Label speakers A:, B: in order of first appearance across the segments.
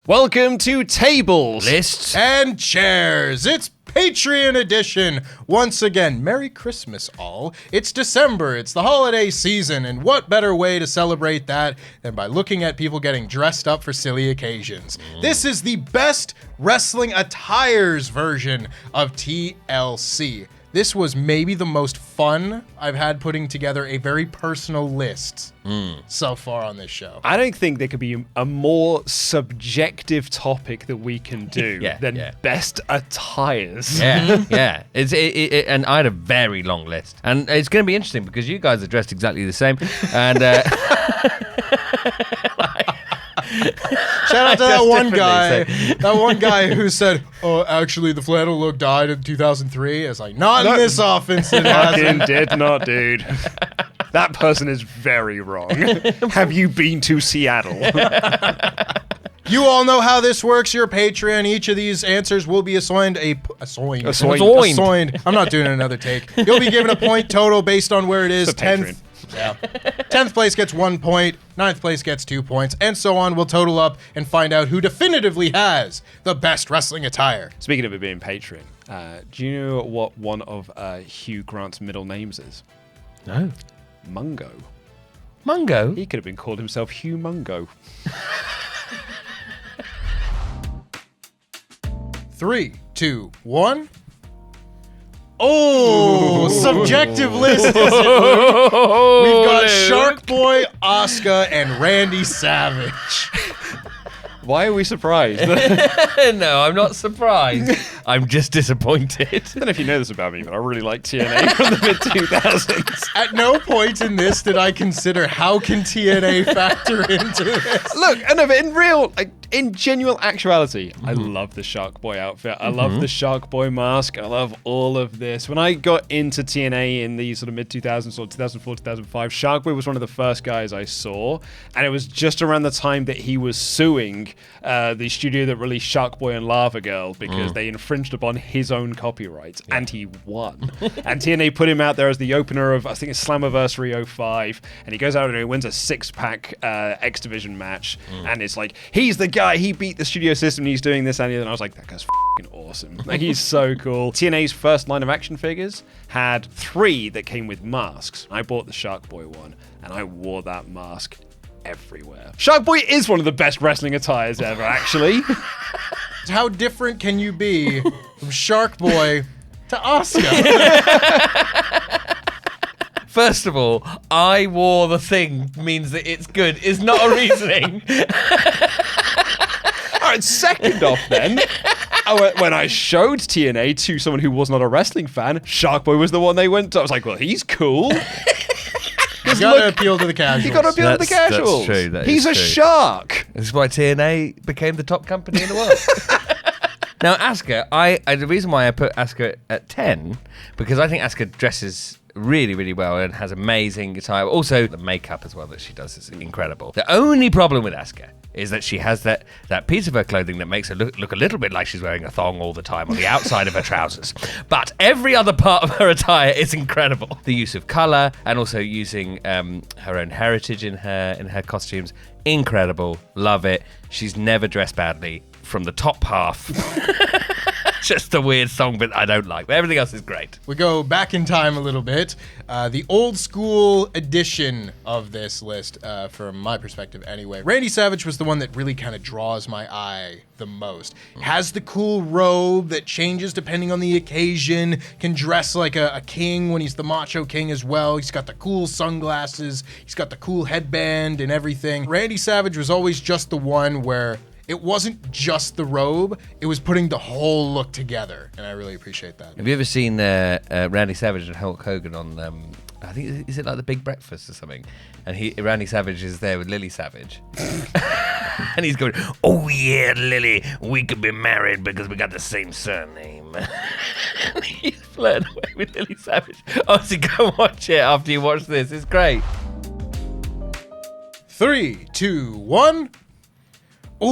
A: Welcome to Tables,
B: Lists,
C: and Chairs. It's Patreon edition. Once again, Merry Christmas, all. It's December. It's the holiday season, and what better way to celebrate that than by looking at people getting dressed up for silly occasions. This is the best wrestling attires version of TLC. This was maybe the most fun I've had putting together a very personal list so far on this show.
A: I don't think there could be a more subjective topic that we can do than best attires.
B: Yeah. And I had a very long list. And it's going to be interesting because you guys are dressed exactly the same. And
C: shout out to that one guy who said, "Oh, actually, the flannel look died in 2003." It's like, not in this offense. It hasn't.
A: Did not, dude. That person is very wrong. Have you been to Seattle?
C: You all know how this works. You're a Patreon. Each of these answers will be assigned. I'm not doing another take. You'll be given a point total based on where it is. 10th place gets 1 point, 9th place gets 2 points, and so on. We'll total up and find out who definitively has the best wrestling attire.
A: Speaking of it being Patreon, do you know what one of Hugh Grant's middle names is?
B: No.
A: Mungo.
B: Mungo?
A: He could have been called himself Hugh Mungo.
C: 3, 2, 1. Oh, subjective list, isn't it? We've got Shark Boy, Asuka, and Randy Savage.
A: Why are we surprised?
B: No, I'm not surprised. I'm just disappointed.
A: I don't know if you know this about me, but I really like TNA from the mid-2000s.
C: At no point in this did I consider how can TNA factor into this.
A: Look, in genuine actuality, I love the Shark Boy outfit. I love the Shark Boy mask. I love all of this. When I got into TNA in the sort of mid-2000s, or 2004, 2005, Shark Boy was one of the first guys I saw, and it was just around the time that he was suing the studio that released Shark Boy and Lava Girl because they infringed upon his own copyright, and he won. And TNA put him out there as the opener of, I think it's Slammiversary 05, and he goes out and he wins a 6-pack X Division match, and it's like, he's the guy, he beat the studio system, he's doing this and I was like, that guy's f***ing awesome. Like, he's so cool. TNA's first line of action figures had 3 that came with masks. I bought the Shark Boy one, and I wore that mask everywhere. Shark Boy is one of the best wrestling attires ever, actually.
C: How different can you be from Shark Boy to Asuka?
B: First of all, I wore the thing means that it's good is not a reasoning.
A: All right, second off then, when I showed TNA to someone who was not a wrestling fan, Shark Boy was the one they went to. I was like, well, he's cool.
C: You gotta appeal to the casuals.
A: You gotta appeal to the casuals.
B: That's true.
A: He's a shark.
B: This is why TNA became the top company in the world. Now, Asuka, the reason why I put Asuka at 10, because I think Asuka dresses really, really well and has amazing attire. Also, the makeup as well that she does is incredible. The only problem with Asuka is that she has that piece of her clothing that makes her look a little bit like she's wearing a thong all the time on the outside of her trousers. But every other part of her attire is incredible. The use of color and also using her own heritage in her costumes, incredible. Love it. She's never dressed badly from the top half. Just a weird song bit I don't like, but everything else is great.
C: We go back in time a little bit. The old school edition of this list, from my perspective anyway. Randy Savage was the one that really kind of draws my eye the most. Has the cool robe that changes depending on the occasion, can dress like a king when he's the Macho King as well. He's got the cool sunglasses, he's got the cool headband and everything. Randy Savage was always just the one where it wasn't just the robe, it was putting the whole look together, and I really appreciate that.
B: Have you ever seen Randy Savage and Hulk Hogan on, I think, is it like The Big Breakfast or something? And Randy Savage is there with Lily Savage. And he's going, "Oh yeah, Lily, we could be married because we got the same surname." And he's flirting away with Lily Savage. Honestly, go watch it after you watch this, it's great.
C: 3, 2, 1. Ooh.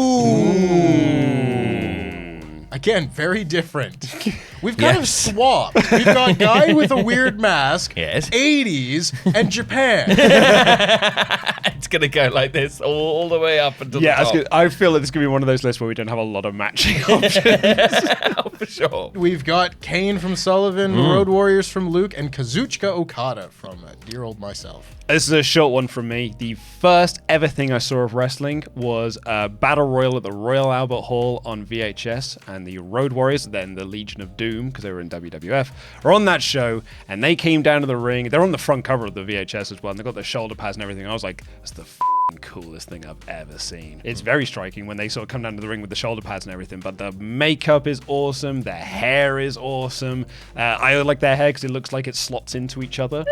C: I Again, very different. We've kind of swapped. We've got guy with a weird mask, 80s, and Japan.
B: It's going to go like this all the way up until the top.
A: I feel like this could be one of those lists where we don't have a lot of matching options.
B: For sure.
C: We've got Kane from Sullivan, Road Warriors from Luke, and Kazuchika Okada from dear old myself.
A: This is a short one from me. The first ever thing I saw of wrestling was a battle royal at the Royal Albert Hall on VHS, and the Road Warriors, then the Legion of Doom, because they were in WWF, are on that show, and they came down to the ring. They're on the front cover of the VHS as well, and they've got their shoulder pads and everything. I was like, that's the coolest thing I've ever seen. It's very striking when they sort of come down to the ring with the shoulder pads and everything, but the makeup is awesome, their hair is awesome. I like their hair because it looks like it slots into each other.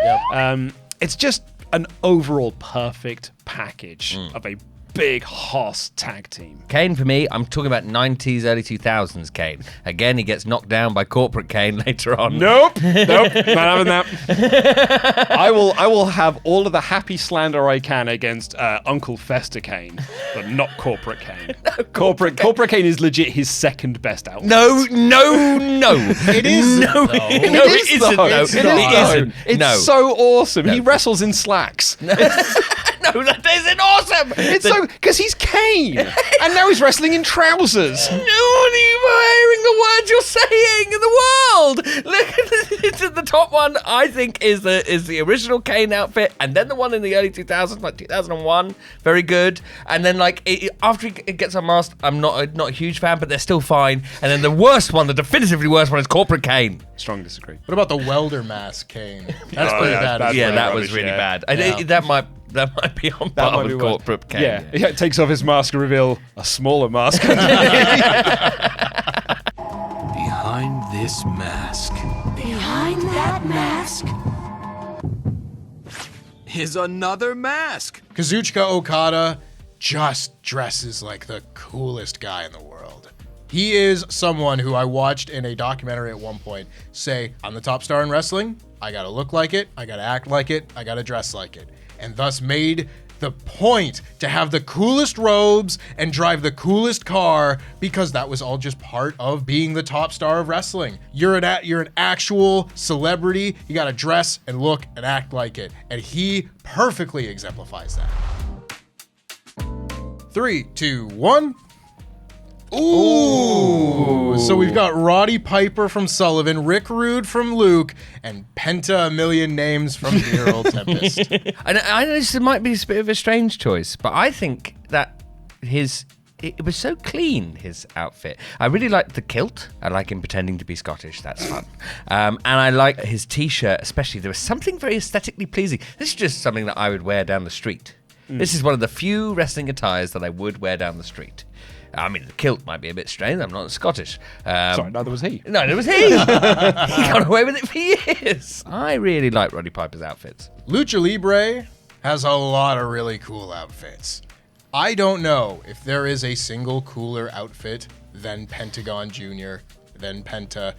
A: It's just an overall perfect package of a big hoss tag team.
B: Kane for me, I'm talking about 90s, early 2000s Kane. Again, he gets knocked down by corporate Kane later on.
A: Nope, not having that. I will have all of the happy slander I can against Uncle Fester Kane, but not corporate Kane. Corporate Kane is legit his second best outfit.
B: No.
C: It is.
B: No, it isn't. No,
C: It's not.
B: it isn't.
A: It's so awesome. He wrestles in slacks.
B: No, that isn't awesome.
A: It's so because he's Kane, and now he's wrestling in trousers.
B: No one even hearing the words you're saying in the world. Look at the top one. I think is the original Kane outfit, and then the one in the early 2000s, like 2001, very good. And then after it gets unmasked, I'm not a huge fan, but they're still fine. And then the worst one, the definitively worst one, is corporate Kane.
A: Strong disagree.
C: What about the welder mask Kane? That's pretty bad.
B: That was really bad. I think that might be on par with corporate Kane.
A: Yeah, it takes off his mask to reveal a smaller mask.
D: Behind this mask.
E: Behind that mask
D: Is another mask.
C: Kazuchika Okada just dresses like the coolest guy in the world. He is someone who I watched in a documentary at one point say, I'm the top star in wrestling, I gotta look like it, I gotta act like it, I gotta dress like it. And thus made the point to have the coolest robes and drive the coolest car because that was all just part of being the top star of wrestling. You're an actual celebrity. You gotta dress and look and act like it. And he perfectly exemplifies that. 3, 2, 1. Ooh. So we've got Roddy Piper from Sullivan, Rick Rude from Luke, and Penta a Million Names from Dear Old Tempest.
B: And I know this might be a bit of a strange choice, but I think that it was so clean, his outfit. I really liked the kilt. I like him pretending to be Scottish. That's fun. And I like his T-shirt, especially. There was something very aesthetically pleasing. This is just something that I would wear down the street. This is one of the few wrestling attires that I would wear down the street. I mean, the kilt might be a bit strange. I'm not Scottish.
A: Sorry, neither was he.
B: No, it was he. He got away with it for years. I really like Roddy Piper's outfits.
C: Lucha Libre has a lot of really cool outfits. I don't know if there is a single cooler outfit than Pentagon Jr., then Penta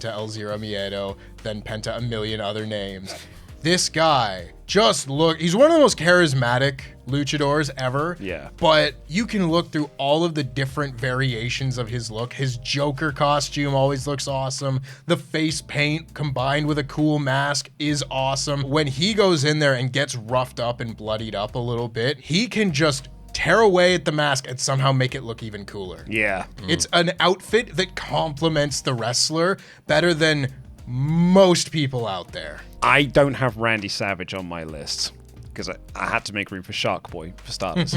C: El Zero Miedo, then Penta a million other names. This guy he's one of the most charismatic luchadors ever.
A: Yeah.
C: But you can look through all of the different variations of his look. His Joker costume always looks awesome. The face paint combined with a cool mask is awesome. When he goes in there and gets roughed up and bloodied up a little bit, he can just tear away at the mask and somehow make it look even cooler.
A: Yeah.
C: It's an outfit that complements the wrestler better than most people out there.
A: I don't have Randy Savage on my list because I had to make room for Shark Boy, for starters.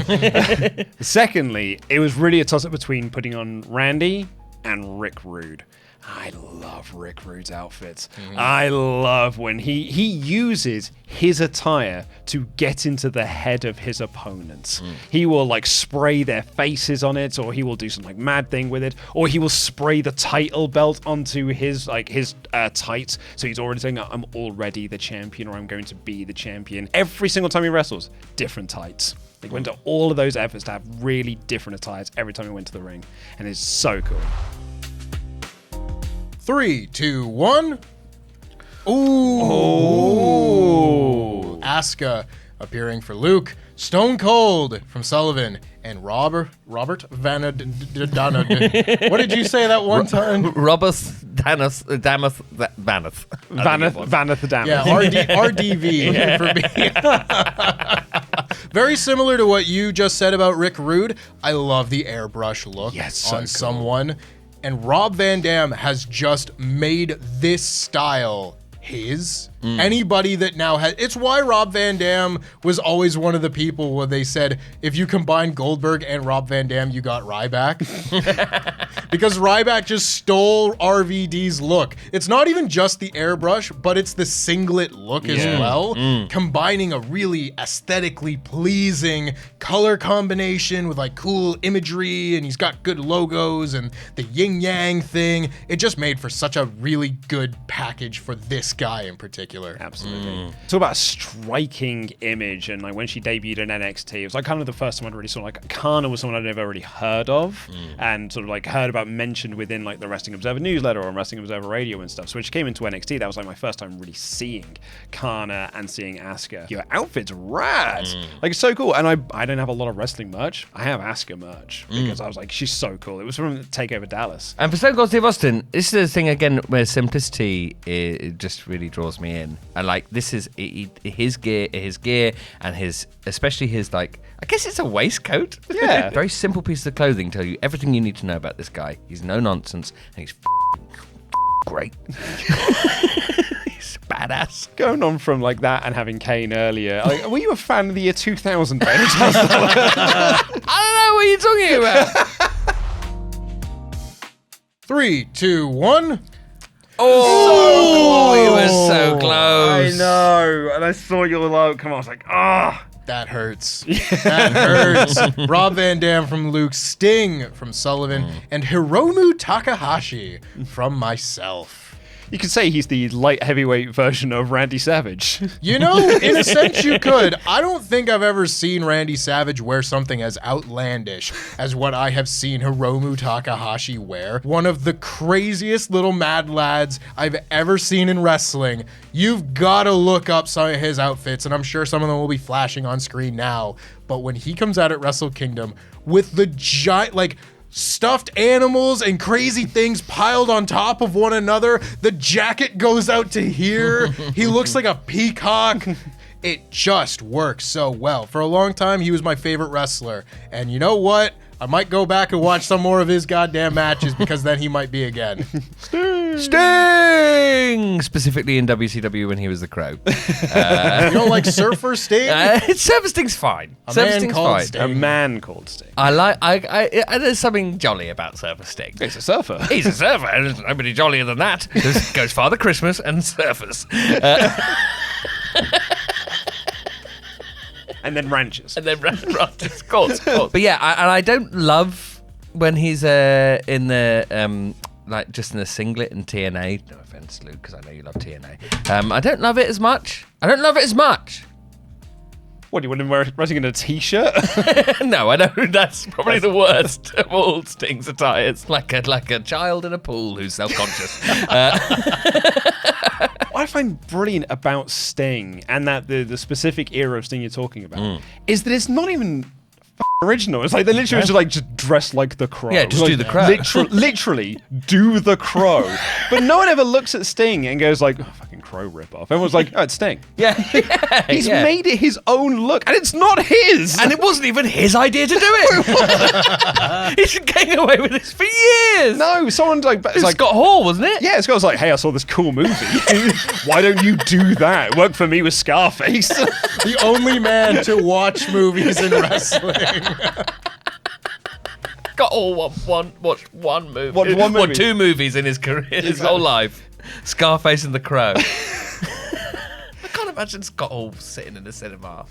A: Secondly, it was really a toss-up between putting on Randy and Rick Rude. I love Rick Rude's outfits. I love when he uses his attire to get into the head of his opponents. He will spray their faces on it, or he will do some mad thing with it, or he will spray the title belt onto his tights. So he's already saying, I'm already the champion, or I'm going to be the champion. Every single time he wrestles, different tights. He went to all of those efforts to have really different attires every time he went to the ring, and it's so cool.
C: 3, 2, 1. Ooh. Asuka appearing for Luke. Stone Cold from Sullivan, and Robert Vaneth. What did you say that one time?
B: Vaneth
A: Vaneth.
C: Yeah, RDV for me. Very similar to what you just said about Rick Rude. I love the airbrush look on someone. And Rob Van Dam has just made this style his. Anybody that now has, it's why Rob Van Dam was always one of the people where they said, if you combine Goldberg and Rob Van Dam, you got Ryback. Because Ryback just stole RVD's look. It's not even just the airbrush, but it's the singlet look as well. Combining a really aesthetically pleasing color combination with like cool imagery, and he's got good logos and the yin yang thing. It just made for such a really good package for this guy in particular.
A: Absolutely. It's all about a striking image, and like when she debuted in NXT, it was like kind of the first time I'd really saw like Kana was someone I'd never really heard of, and sort of like heard about mentioned within like the Wrestling Observer newsletter or Wrestling Observer Radio and stuff. So when she came into NXT, that was like my first time really seeing Kana and seeing Asuka. Your outfit's rad, like it's so cool. And I don't have a lot of wrestling merch. I have Asuka merch because I was like, she's so cool. It was from Takeover Dallas.
B: And for Stone Cold Steve Austin, this is the thing again where simplicity it just really draws me in. And like this is his gear and especially his like, I guess it's a waistcoat.
A: Yeah.
B: Very simple piece of clothing tell you everything you need to know about this guy. He's no nonsense and he's great. He's badass.
A: Going on from like that and having Kane earlier, like, were you a fan of the year 2000?
B: I don't know what you're talking about.
C: 3, 2, 1.
B: Oh, he was so close.
A: I know. And I saw your logo come on. I was like, ah.
C: That hurts. That hurts. Rob Van Dam from Luke, Sting from Sullivan, and Hiromu Takahashi from myself.
A: You could say he's the light heavyweight version of Randy Savage.
C: You know, in a sense you could. I don't think I've ever seen Randy Savage wear something as outlandish as what I have seen Hiromu Takahashi wear. One of the craziest little mad lads I've ever seen in wrestling. You've got to look up some of his outfits, and I'm sure some of them will be flashing on screen now. But when he comes out at Wrestle Kingdom with the giant, like, stuffed animals and crazy things piled on top of one another. The jacket goes out to here. He looks like a peacock. It just works so well. For a long time, he was my favorite wrestler. And you know what? I might go back and watch some more of his goddamn matches because then he might be again.
B: Sting! Specifically in WCW when he was the Crow.
C: You don't like Surfer Sting?
B: Surfer Sting's fine.
C: A man called Sting.
B: There's something jolly about Surfer Sting.
A: He's a surfer.
B: He's a surfer. There's nobody jollier than that. Goes Father Christmas and surfers.
A: And then ranches.
B: Of course. But yeah, I don't love when he's in the like just in a singlet and TNA. No offense, Luke, because I know you love TNA. I don't love it as much.
A: What, you wouldn't wear wrestling in a t-shirt?
B: No, I know that's probably the worst of all Sting's attires. Like a child in a pool who's self-conscious.
A: What I find brilliant about Sting and that the specific era of Sting you're talking about is that it's not even original. It's like they literally just dress like the Crow.
B: Yeah, just
A: like,
B: do the Crow.
A: Literally do the Crow. But no one ever looks at Sting and goes like, oh, fucking Crow ripoff. Everyone's like, oh, it's Sting.
B: Yeah.
A: He's made it his own look, and it's not his.
B: And it wasn't even his idea to do it. He's been getting away with this for years.
A: No, someone's like,
B: it's like Scott Hall, wasn't it?
A: Yeah, Scott's like, hey, I saw this cool movie. Why don't you do that? It worked for me with Scarface.
C: The only man to watch movies in wrestling.
B: Got all watched one movie.
A: One movie.
B: Or two movies in his career, his whole life. Scarface and The Crow. I can't imagine Scott Hall sitting in the cinema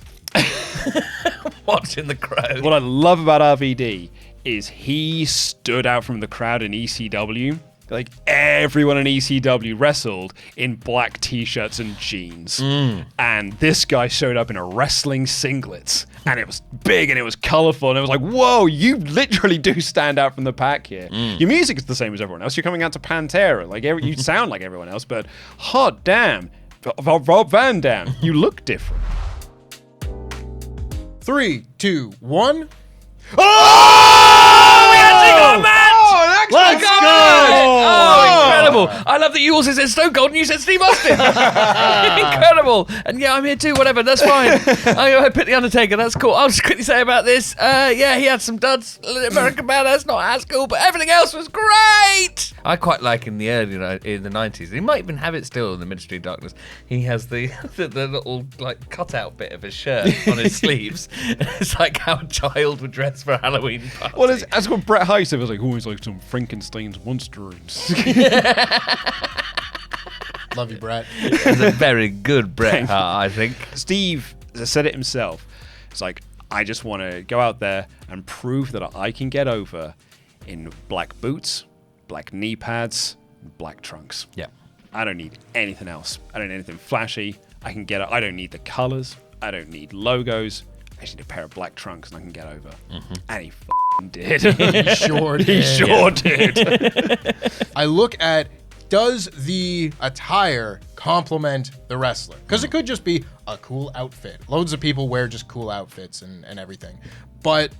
B: watching The Crow.
A: What I love about RVD is he stood out from the crowd in ECW. Like, everyone in ECW wrestled in black t-shirts and jeans. And this guy showed up in a wrestling singlet. And it was big and it was colorful. And it was like, whoa, you literally do stand out from the pack here. Your music is the same as everyone else. You're coming out to Pantera. Like, you sound like everyone else. But hot damn, Rob Van Dam, you look different.
C: 3, 2, 1.
B: Oh! We actually got a match!
A: Let's go!
B: Oh, incredible. I love that you also said Stone Cold and you said Steve Austin. Incredible. And yeah, I'm here too, whatever, that's fine. I picked The Undertaker, that's cool. I'll just quickly say about this. Yeah, he had some duds. American Badass, not as cool, but everything else was great. I quite like in the early, in the 90s, he might even have it still in the Ministry of Darkness. He has the little like cutout bit of his shirt on his sleeves. It's like how a child would dress for a Halloween party.
A: Well, that's what Bret Hart said. Was like, always like some Frankenstein's monsters.
C: Love you, Brett.
B: It's a very good Bret Hart, I think.
A: Steve said it himself. It's like, I just want to go out there and prove that I can get over in black boots, black knee pads, black trunks.
B: Yeah.
A: I don't need anything else. I don't need anything flashy. I can get. I don't need the colors. I don't need logos. I just need a pair of black trunks and I can get over. And he did.
C: He sure did.
A: He sure did.
C: I look at, does the attire complement the wrestler? Because it could just be a cool outfit. Loads of people wear just cool outfits and everything. But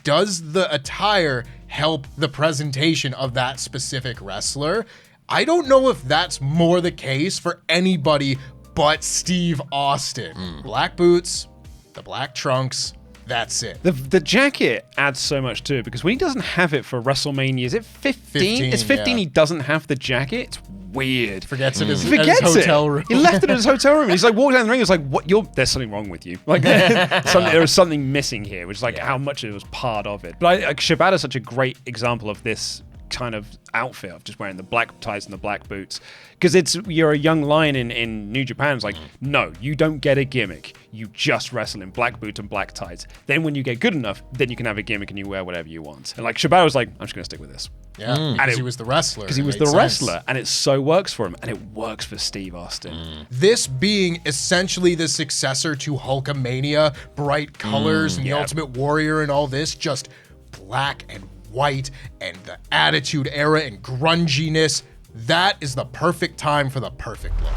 C: does the attire help the presentation of that specific wrestler? I don't know if that's more the case for anybody but Steve Austin. Black boots, the black trunks, that's it.
A: The jacket adds so much to it because when he doesn't have it for WrestleMania, is it 15? It's 15.
C: Yeah.
A: He doesn't have the jacket. It's weird.
C: Forgets it at his
A: Forgets
C: hotel
A: it.
C: room.
A: He left it in his hotel room. He's like walking down the ring. It's like, what? There's something wrong with you. Like there is something missing here, which is like how much it was part of it. But Shibata's such a great example of this kind of outfit of just wearing the black tights and the black boots, because you're a young lion in New Japan. It's like, no, you don't get a gimmick, you just wrestle in black boots and black tights. Then when you get good enough, then you can have a gimmick and you wear whatever you want. And like Shibata was like, I'm just gonna stick with this.
C: Yeah, because he was the wrestler.
A: Because he was the wrestler, and it so works for him, and it works for Steve Austin.
C: This being essentially the successor to Hulkamania, bright colors and the Ultimate Warrior and all this, just black and white and the Attitude Era and grunginess. That is the perfect time for the perfect look.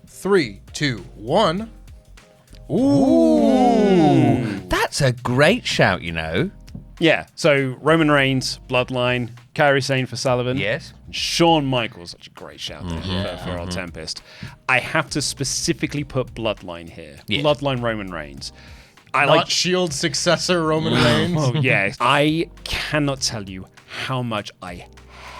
C: 3, 2, 1.
B: Ooh. That's a great shout, you know.
A: Yeah, so Roman Reigns, Bloodline, Kairi Sane for Sullivan.
B: Yes.
A: And Shawn Michaels, such a great shout there for our Tempest. I have to specifically put Bloodline here.
B: Yeah.
A: Bloodline Roman Reigns. I
C: Not
A: like
C: Shield successor Roman Reigns.
A: Oh, yeah. I cannot tell you how much I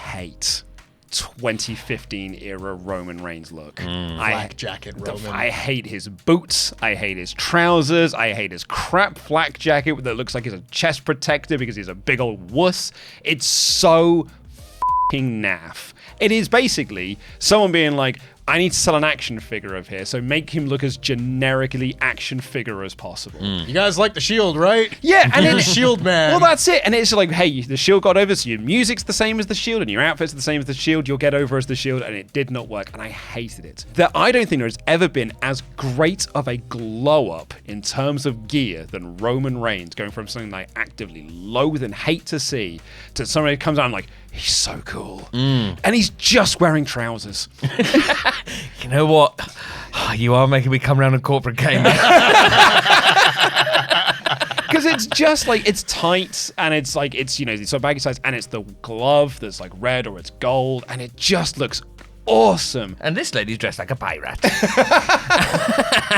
A: hate 2015 era Roman Reigns look.
C: Black jacket Roman.
A: I hate his boots. I hate his trousers. I hate his crap flak jacket that looks like it's a chest protector because he's a big old wuss. It's so f***ing naff. It is basically someone being like, I need to sell an action figure of here, so make him look as generically action figure as possible.
C: You guys like the Shield, right?
A: Yeah, and
C: You're
A: then
C: the Shield man.
A: Well, that's it. And it's like, hey, the Shield got over, so your music's the same as the Shield, and your outfit's the same as the Shield. You'll get over as the Shield, and it did not work, and I hated it. I don't think there has ever been as great of a glow up in terms of gear than Roman Reigns, going from something I actively loathe and hate to see to somebody who comes out and like, he's so cool, and he's just wearing trousers.
B: You know what? You are making me come around a corporate game.
A: Because it's just like, it's tight and it's like, it's, you know, it's so baggy size, and it's the glove that's like red or it's gold, and it just looks awesome.
B: And this lady's dressed like a pirate.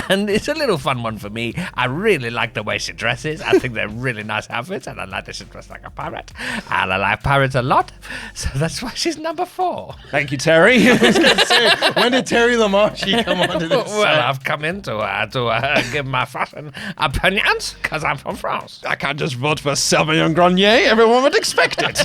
B: And it's a little fun one for me. I really like the way she dresses. I think they're really nice outfits, and I like that she's dressed like a pirate. And I like pirates a lot, so that's why she's number 4.
A: Thank you, Terry.
C: When did Terry Lamarche come onto this
B: Well,
C: set?
B: I've come in to give my fashion opinions because I'm from France.
A: I can't just vote for Sauvignon Grenier. Everyone would expect it.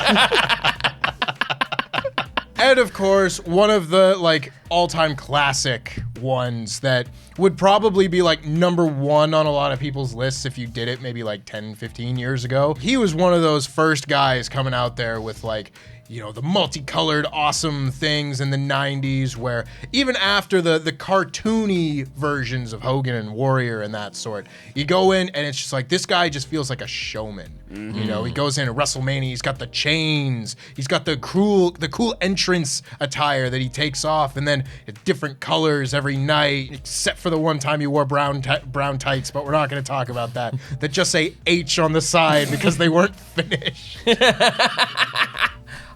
C: And of course, one of the like all-time classic ones that would probably be like number 1 on a lot of people's lists if you did it maybe like 10, 15 years ago. He was one of those first guys coming out there with like, the multicolored awesome things in the 90s, where even after the cartoony versions of Hogan and Warrior and that sort, you go in and it's just like, this guy just feels like a showman. He goes in at WrestleMania, he's got the chains, he's got the cool entrance attire that he takes off, and then different colors every night, except for the one time he wore brown tights, but we're not going to talk about that just say H on the side because they weren't finished.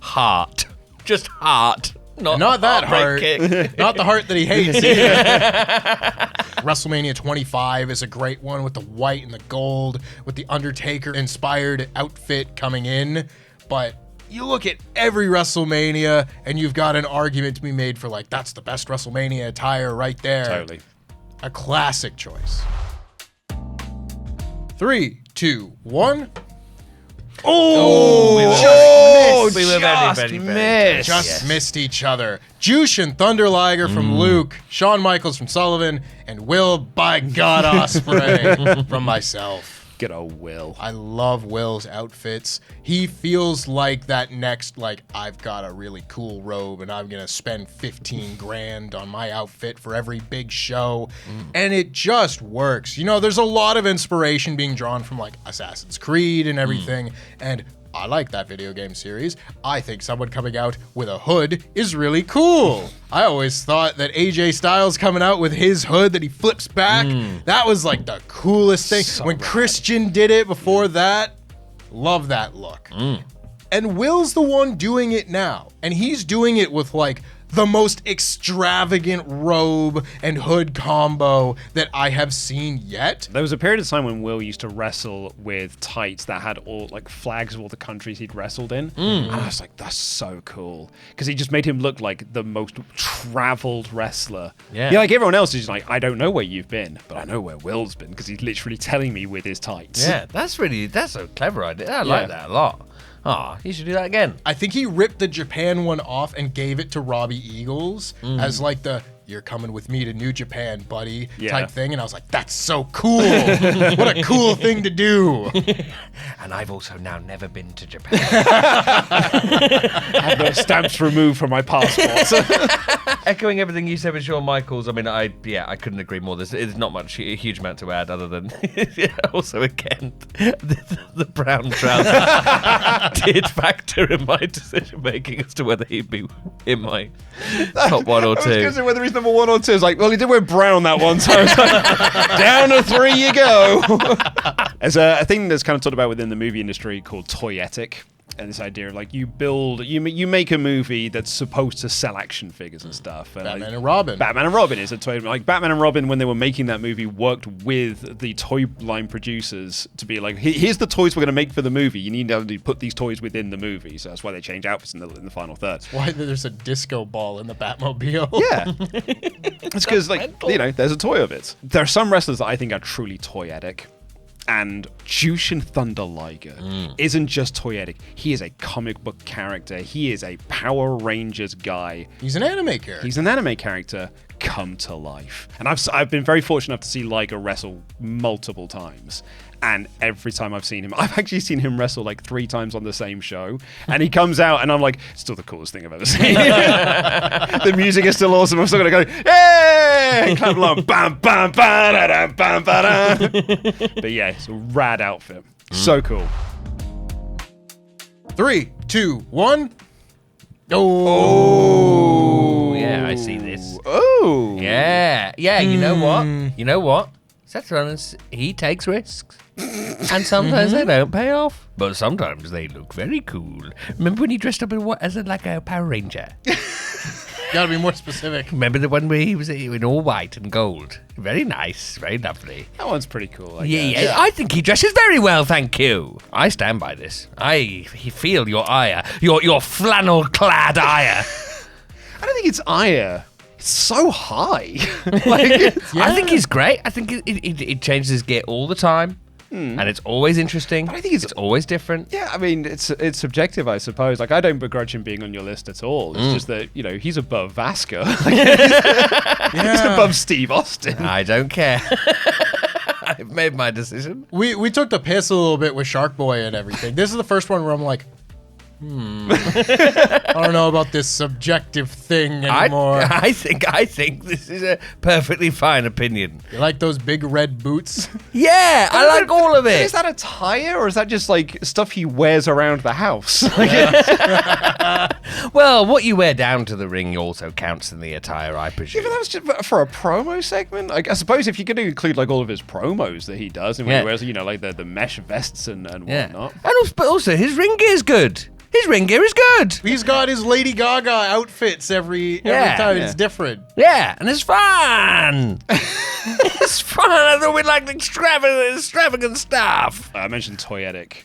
B: Heart. Just heart.
C: Not that heart.
B: Kick.
C: Not the heart that he hates either. WrestleMania 25 is a great one with the white and the gold, with the Undertaker-inspired outfit coming in. But you look at every WrestleMania, and you've got an argument to be made for, like, that's the best WrestleMania attire right there.
A: Totally.
C: A classic choice. 3, 2, 1.
B: Oh, we were very
A: missed.
C: Just missed each other. Jushin Thunder Liger from Luke, Shawn Michaels from Sullivan, and Will, by God, Ospreay from myself.
A: Good old Will.
C: I love Will's outfits. He feels like that next, like, I've got a really cool robe and I'm gonna spend 15 grand on my outfit for every big show. And it just works. There's a lot of inspiration being drawn from, like, Assassin's Creed and everything. And I like that video game series. I think someone coming out with a hood is really cool. I always thought that AJ Styles coming out with his hood that he flips back, that was like the coolest thing. When Christian did it before that, love that look. And Will's the one doing it now. And he's doing it with, like, the most extravagant robe and hood combo that I have seen yet.
A: There was a period of time when Will used to wrestle with tights that had all, like, flags of all the countries he'd wrestled in. And I was like, that's so cool. Because he just made him look like the most traveled wrestler.
B: Yeah.
A: Like everyone else is like, I don't know where you've been, but I know where Will's been because he's literally telling me with his tights.
B: Yeah, that's a clever idea. I like that a lot. Oh, you should do that again.
C: I think he ripped the Japan one off and gave it to Robbie Eagles as like the "you're coming with me to New Japan, buddy" type thing. And I was like, that's so cool. What a cool thing to do.
B: And I've also now never been to Japan.
A: I have no stamps removed from my passport.
B: Echoing everything you said with Shawn Michaels, I mean, I couldn't agree more. There's not much, a huge amount to add other than also, again, the brown trousers did factor in my decision making as to whether he'd be in my top one or
A: I was
B: two.
A: going to say whether he's number 1 or 2. It's like, well, he did wear brown that one time. Down to 3 you go. There's a thing that's kind of talked about within the movie industry called toyetic. And this idea of, like, you make a movie that's supposed to sell action figures and stuff. And
C: Batman and Robin.
A: Batman and Robin is a toy. Like, Batman and Robin, when they were making that movie, worked with the toy line producers to be like, here's the toys we're going to make for the movie. You need to put these toys within the movie. So that's why they change outfits in the final third.
C: Why there's a disco ball in the Batmobile.
A: Yeah. It's because, like, there's a toy of it. There are some wrestlers that I think are truly toyetic. And Jushin Thunder Liger isn't just toyetic. He is a comic book character. He is a Power Rangers guy.
C: He's an anime character.
A: He's an anime character come to life. And I've been very fortunate enough to see Liger wrestle multiple times. And every time I've seen him, I've actually seen him wrestle like 3 times on the same show. And he comes out and I'm like, still the coolest thing I've ever seen. The music is still awesome. I'm still going to go, hey! Clap along. Bam, bam, ba-da-da, bam, ba-da. But yeah, it's a rad outfit. So cool.
C: 3, 2, 1.
B: Oh, yeah, I see this.
A: Oh.
B: Yeah, you know what? You know what? Seth Rollins, he takes risks. And sometimes they don't pay off. But sometimes they look very cool. Remember when he dressed up as a Power Ranger?
C: Gotta be more specific.
B: Remember the one where he was in all white and gold? Very nice, very lovely.
A: That one's pretty cool.
B: Yeah, I think he dresses very well, thank you. I stand by this. I feel your ire, your flannel-clad ire.
A: I don't think it's ire. It's so high.
B: I think he's great. I think it changes his gear all the time. And it's always interesting.
A: I think it's
B: always different.
A: Yeah, I mean, it's subjective, I suppose. Like, I don't begrudge him being on your list at all. It's just that, he's above Vasco. He's above Steve Austin.
B: I don't care. I've made my decision.
C: We took the piss a little bit with Shark Boy and everything. This is the first one where I'm like, I don't know about this subjective thing anymore.
B: I think this is a perfectly fine opinion.
C: You like those big red boots?
B: Yeah, I like all of it.
A: Is that attire, or is that just like stuff he wears around the house?
B: Well, what you wear down to the ring also counts in the attire, I
A: Yeah,
B: presume.
A: but that was just for a promo segment. I suppose if you're going to include like all of his promos that he does, and when
B: Yeah.
A: he wears, like the mesh vests and
B: Yeah.
A: whatnot.
B: But also, his ring gear is good. His ring gear is good.
C: He's got his Lady Gaga outfits every time.
A: Yeah.
C: It's different.
B: Yeah, and it's fun. It's fun. I thought we'd like extravagant stuff.
A: I mentioned toyetic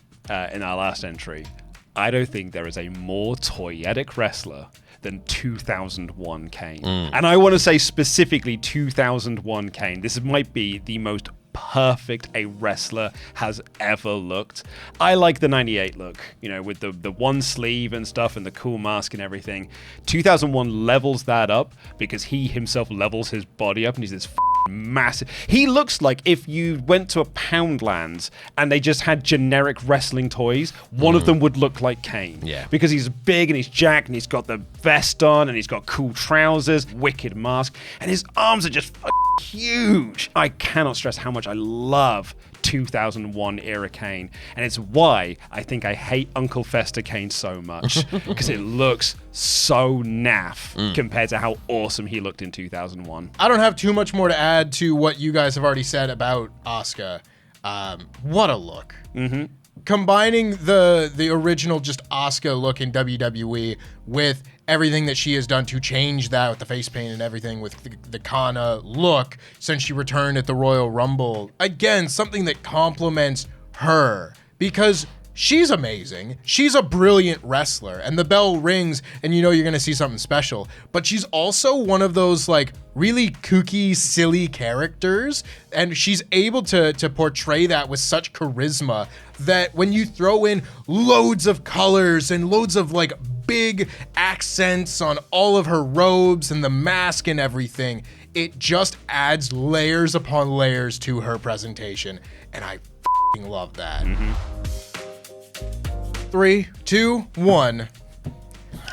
A: in our last entry. I don't think there is a more toyetic wrestler than 2001 Kane. And I want to say specifically 2001 Kane. This might be the most perfect a wrestler has ever looked. I like the 98 look, with the one sleeve and stuff and the cool mask and everything. 2001 levels that up because he himself levels his body up and he's this massive. He looks like if you went to a Poundland and they just had generic wrestling toys, one of them would look like Kane.
B: Yeah.
A: Because he's big and he's jacked and he's got the vest on and he's got cool trousers, wicked mask, and his arms are just huge. I cannot stress how much I love 2001 era Kane, and it's why I think I hate Uncle Fester Kane so much, because it looks so naff compared to how awesome he looked in 2001.
C: I don't have too much more to add to what you guys have already said about Asuka. What a look. Mm-hmm. Combining the original just Asuka look in WWE with everything that she has done to change that with the face paint and everything with the Kana look since she returned at the Royal Rumble. Again, something that complements her because she's amazing. She's a brilliant wrestler and the bell rings and you're going to see something special. But she's also one of those like really kooky, silly characters. And she's able to portray that with such charisma that when you throw in loads of colors and loads of like big accents on all of her robes and the mask and everything, it just adds layers upon layers to her presentation. And I f***ing love that. 3, 2, 1.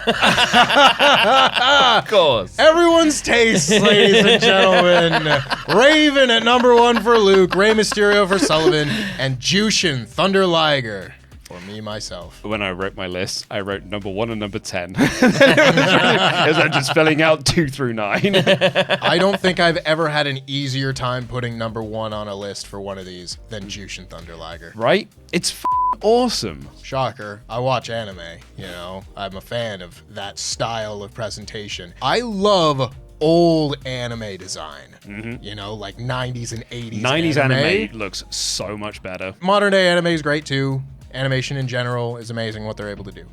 B: Of course.
C: Everyone's taste, ladies and gentlemen. Raven at number 1 for Luke, Rey Mysterio for Sullivan, and Jushin Thunder Liger for me, myself.
A: When I wrote my list, I wrote number 1 and number 10. As I'm just filling out 2 through 9.
C: I don't think I've ever had an easier time putting number 1 on a list for one of these than Jushin Thunder Liger.
A: Right? It's awesome.
C: Shocker. I watch anime, I'm a fan of that style of presentation. I love old anime design, like 90s and 80s
A: 90s anime looks so much better.
C: Modern day anime is great too. Animation in general is amazing what they're able to do.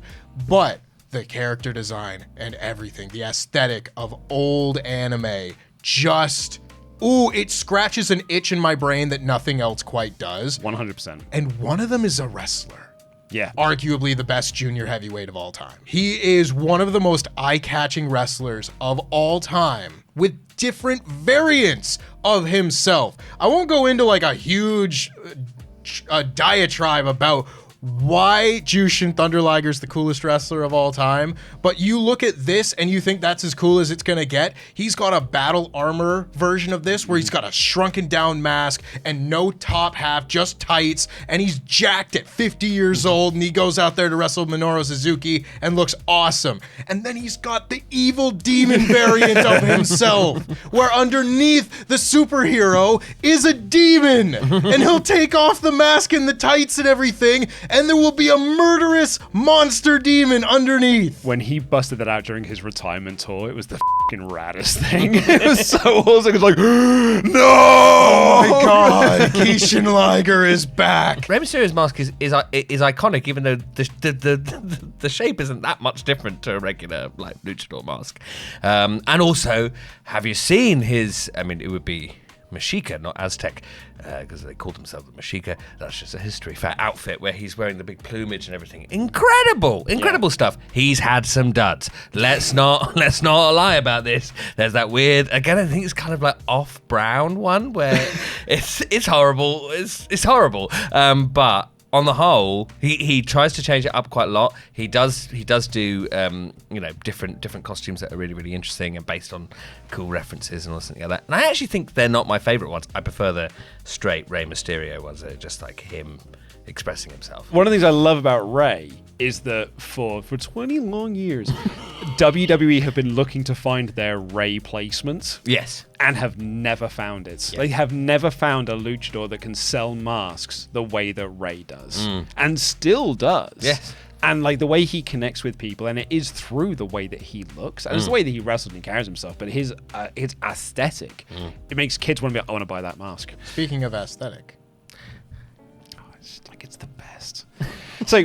C: But the character design and everything, the aesthetic of old anime just, it scratches an itch in my brain that nothing else quite does.
A: 100%.
C: And one of them is a wrestler.
A: Yeah.
C: Arguably the best junior heavyweight of all time. He is one of the most eye-catching wrestlers of all time with different variants of himself. I won't go into like a huge diatribe about why Jushin Thunder Liger's the coolest wrestler of all time, but you look at this and you think that's as cool as it's gonna get. He's got a battle armor version of this where he's got a shrunken down mask and no top half, just tights, and he's jacked at 50 years old and he goes out there to wrestle Minoru Suzuki and looks awesome. And then he's got the evil demon variant of himself where underneath the superhero is a demon and he'll take off the mask and the tights and everything and there will be a murderous monster demon underneath.
A: When he busted that out during his retirement tour, it was the fucking raddest thing. It was so awesome. It was like, no!
C: Oh my god, Jushin Liger is back.
B: Rey Mysterio's mask is iconic, even though the shape isn't that much different to a regular like luchador mask. And also, have you seen his? I mean, it would be Mexica, not Aztec, because they called themselves the Mexica. That's just a history fair outfit where he's wearing the big plumage and everything. Incredible stuff. He's had some duds. Let's not lie about this. There's that weird, again, I think it's kind of like off brown one where it's horrible. It's horrible. But on the whole, he tries to change it up quite a lot. He does do different costumes that are really, really interesting and based on cool references and all something like that. And I actually think they're not my favorite ones. I prefer the straight Rey Mysterio ones. They're just like him expressing himself.
A: One of the things I love about Rey is that for 20 long years, WWE have been looking to find their Rey placement.
B: Yes.
A: And have never found it. They have never found a luchador that can sell masks the way that Rey does. And still does.
B: Yes.
A: And like the way he connects with people, and it is through the way that he looks, and it's the way that he wrestles and carries himself, but his aesthetic, it makes kids want to be, I want to buy that mask.
C: Speaking of aesthetic.
A: It's the best. So,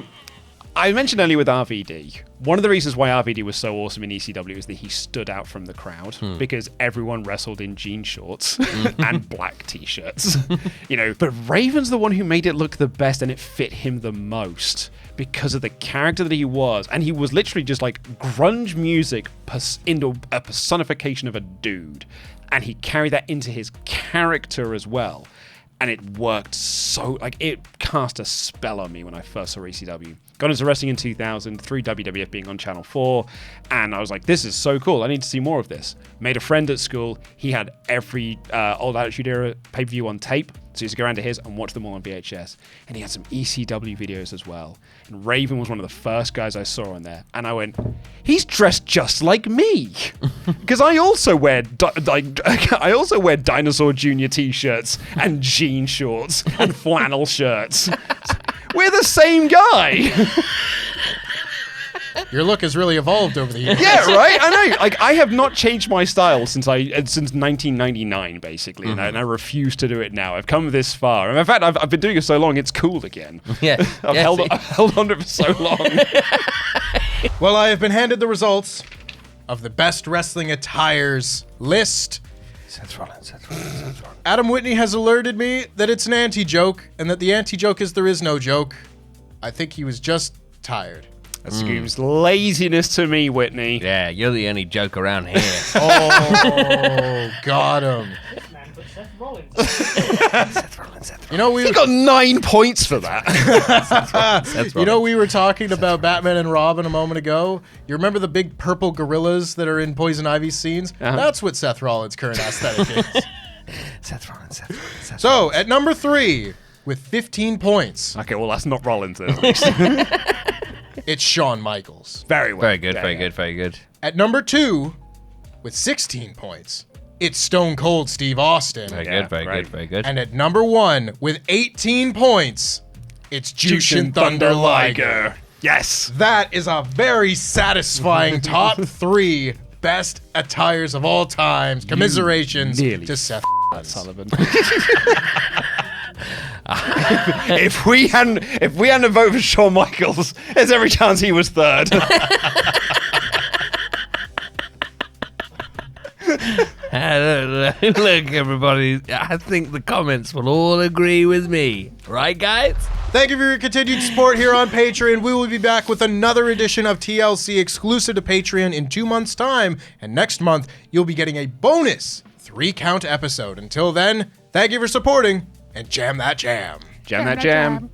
A: I mentioned earlier with RVD, one of the reasons why RVD was so awesome in ECW is that he stood out from the crowd because everyone wrestled in jean shorts and black t-shirts. But Raven's the one who made it look the best and it fit him the most because of the character that he was. And he was literally just like grunge music into a personification of a dude. And he carried that into his character as well. And it worked so, it cast a spell on me when I first saw ECW. Got into wrestling in 2000 through WWF being on Channel 4, and I was like, this is so cool. I need to see more of this. Made a friend at school. He had every old Attitude Era pay-per-view on tape, so he used to go around to his and watch them all on VHS. And he had some ECW videos as well. And Raven was one of the first guys I saw on there. And I went, he's dressed just like me. Because I also wear Dinosaur Jr. t-shirts and jean shorts and flannel shirts. We're the same guy.
C: Your look has really evolved over the years.
A: Yeah, right? I know. I have not changed my style since 1999, basically, and I refuse to do it now. I've come this far. And in fact, I've been doing it so long, it's cool again.
B: Yeah.
A: I've held on to it for so long.
C: Well, I have been handed the results of the best wrestling attires list.
B: Seth Rollins.
C: Adam Whitney has alerted me that it's an anti-joke, and that the anti-joke is there is no joke. I think he was just tired.
A: That screams laziness to me, Whitney.
B: Yeah, you're the only joke around here.
C: Oh, got him.
F: Seth Rollins.
B: Seth Rollins.
A: He got 9 points for that.
C: You know, we were talking about Batman and Robin a moment ago. You remember the big purple gorillas that are in Poison Ivy's scenes? That's what Seth Rollins' current aesthetic is.
B: Seth Rollins.
C: So, at number 3, with 15 points,
A: Okay, well, that's not Rollins, at least.
C: it's Shawn Michaels.
A: Very well.
B: Very good,
A: Yeah,
B: very
A: yeah.
B: good, very good.
C: At number 2, with 16 points, it's Stone Cold Steve Austin.
B: Very
A: Yeah,
B: good, very
A: great.
B: good, very good.
C: And at number 1, with 18 points, it's Jushin Thunder Liger.
A: Yes.
C: That is a very satisfying top 3 best attires of all times. Commiserations
A: nearly
C: to Seth
A: Sullivan. if we hadn't voted for Shawn Michaels, there's every chance he was third.
B: Look, everybody, I think the comments will all agree with me. Right, guys?
C: Thank you for your continued support here on Patreon. We will be back with another edition of TLC exclusive to Patreon in 2 months' time. And next month, you'll be getting a bonus 3-count episode. Until then, thank you for supporting, and jam that jam.
A: Jam that jam.